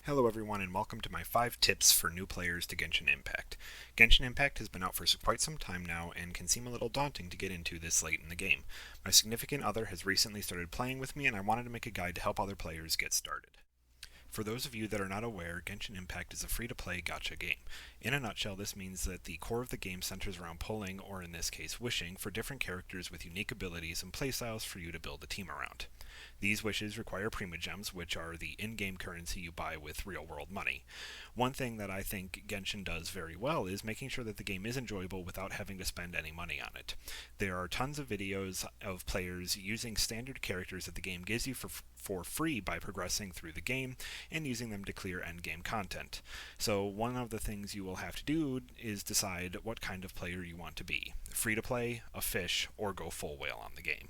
Hello everyone and welcome to my 5 tips for new players to Genshin Impact. Genshin Impact has been out for quite some time now and can seem a little daunting to get into this late in the game. My significant other has recently started playing with me and I wanted to make a guide to help other players get started. For those of you that are not aware, Genshin Impact is a free-to-play gacha game. In a nutshell, this means that the core of the game centers around pulling, or in this case wishing, for different characters with unique abilities and playstyles for you to build a team around. These wishes require Primogems, which are the in-game currency you buy with real-world money. One thing that I think Genshin does very well is making sure that the game is enjoyable without having to spend any money on it. There are tons of videos of players using standard characters that the game gives you for free by progressing through the game and using them to clear endgame content. So one of the things you will have to do is decide what kind of player you want to be. Free to play, a fish, or go full whale on the game.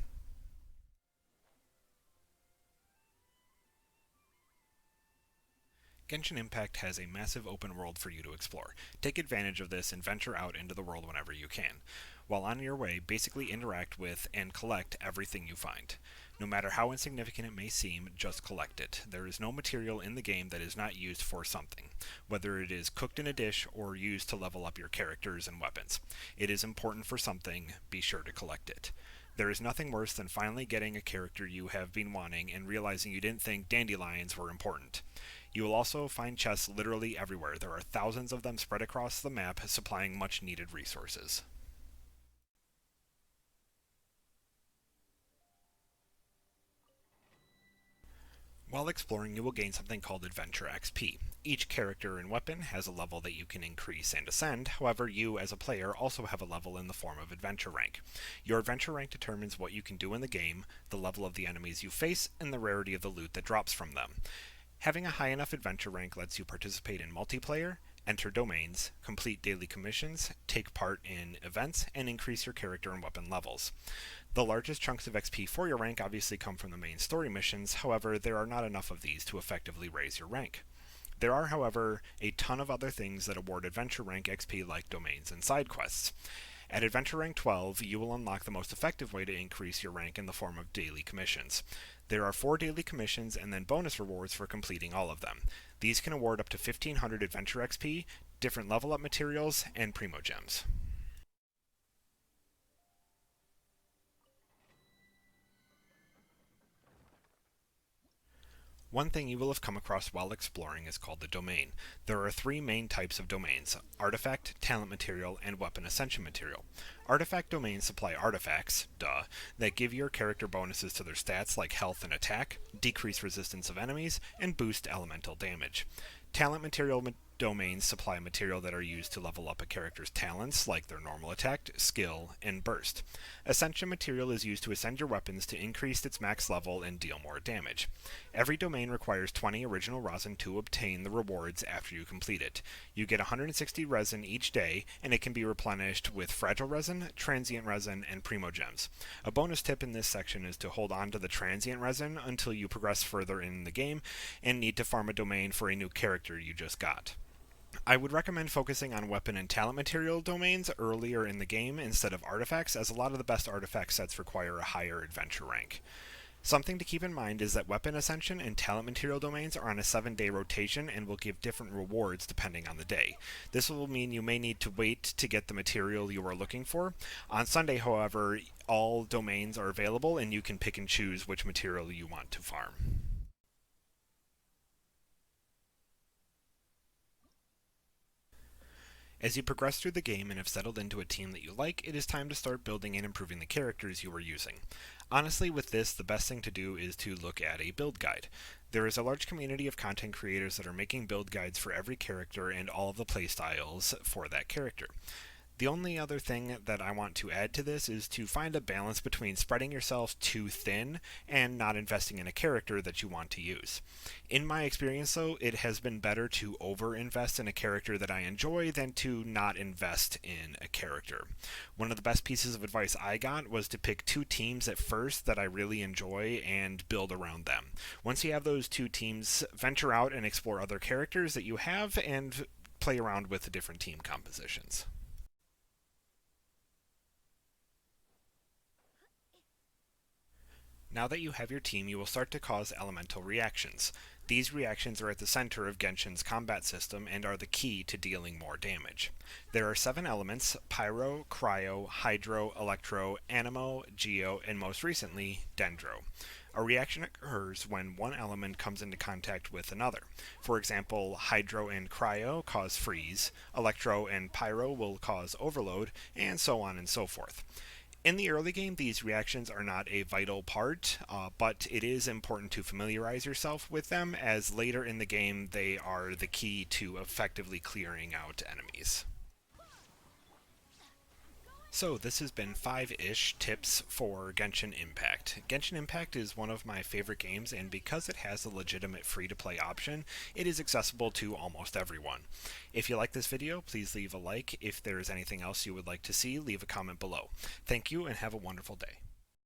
Genshin Impact has a massive open world for you to explore. Take advantage of this and venture out into the world whenever you can. While on your way, basically interact with and collect everything you find. No matter how insignificant it may seem, just collect it. There is no material in the game that is not used for something, whether it is cooked in a dish or used to level up your characters and weapons. It is important for something, be sure to collect it. There is nothing worse than finally getting a character you have been wanting and realizing you didn't think dandelions were important. You will also find chests literally everywhere. There are thousands of them spread across the map, supplying much needed resources. While exploring, you will gain something called Adventure XP. Each character and weapon has a level that you can increase and ascend, however, you as a player also have a level in the form of Adventure rank. Your Adventure rank determines what you can do in the game, the level of the enemies you face, and the rarity of the loot that drops from them. Having a high enough Adventure rank lets you participate in multiplayer, enter domains, complete daily commissions, take part in events, and increase your character and weapon levels. The largest chunks of XP for your rank obviously come from the main story missions, however, there are not enough of these to effectively raise your rank. There are, however, a ton of other things that award Adventure rank XP like domains and side quests. At Adventure rank 12, you will unlock the most effective way to increase your rank in the form of daily commissions. There are 4 daily commissions and then bonus rewards for completing all of them. These can award up to 1500 Adventure XP, different level up materials, and Primogems. One thing you will have come across while exploring is called the domain. There are 3 main types of domains: artifact, talent material, and weapon ascension material. Artifact domains supply artifacts, that give your character bonuses to their stats like health and attack, decrease resistance of enemies, and boost elemental damage. Talent material domains supply material that are used to level up a character's talents, like their normal attack, skill, and burst. Ascension material is used to ascend your weapons to increase its max level and deal more damage. Every domain requires 20 original resin to obtain the rewards after you complete it. You get 160 resin each day, and it can be replenished with fragile resin, transient resin, and primogems. A bonus tip in this section is to hold on to the transient resin until you progress further in the game and need to farm a domain for a new character you just got. I would recommend focusing on weapon and talent material domains earlier in the game instead of artifacts, as a lot of the best artifact sets require a higher adventure rank. Something to keep in mind is that weapon ascension and talent material domains are on a 7-day rotation and will give different rewards depending on the day. This will mean you may need to wait to get the material you are looking for. On Sunday, however, all domains are available and you can pick and choose which material you want to farm. As you progress through the game and have settled into a team that you like, it is time to start building and improving the characters you are using. Honestly, with this, the best thing to do is to look at a build guide. There is a large community of content creators that are making build guides for every character and all of the playstyles for that character. The only other thing that I want to add to this is to find a balance between spreading yourself too thin and not investing in a character that you want to use. In my experience, though, it has been better to over-invest in a character that I enjoy than to not invest in a character. One of the best pieces of advice I got was to pick 2 teams at first that I really enjoy and build around them. Once you have those 2 teams, venture out and explore other characters that you have and play around with the different team compositions. Now that you have your team, you will start to cause elemental reactions. These reactions are at the center of Genshin's combat system and are the key to dealing more damage. There are 7 elements: Pyro, Cryo, Hydro, Electro, Animo, Geo, and most recently, Dendro. A reaction occurs when one element comes into contact with another. For example, Hydro and Cryo cause freeze, Electro and Pyro will cause overload, and so on and so forth. In the early game, these reactions are not a vital part, but it is important to familiarize yourself with them, as later in the game they are the key to effectively clearing out enemies. So, this has been 5-ish tips for Genshin Impact. Genshin Impact is one of my favorite games, and because it has a legitimate free to play option, it is accessible to almost everyone. If you like this video, please leave a like. If there is anything else you would like to see, leave a comment below. Thank you, and have a wonderful day.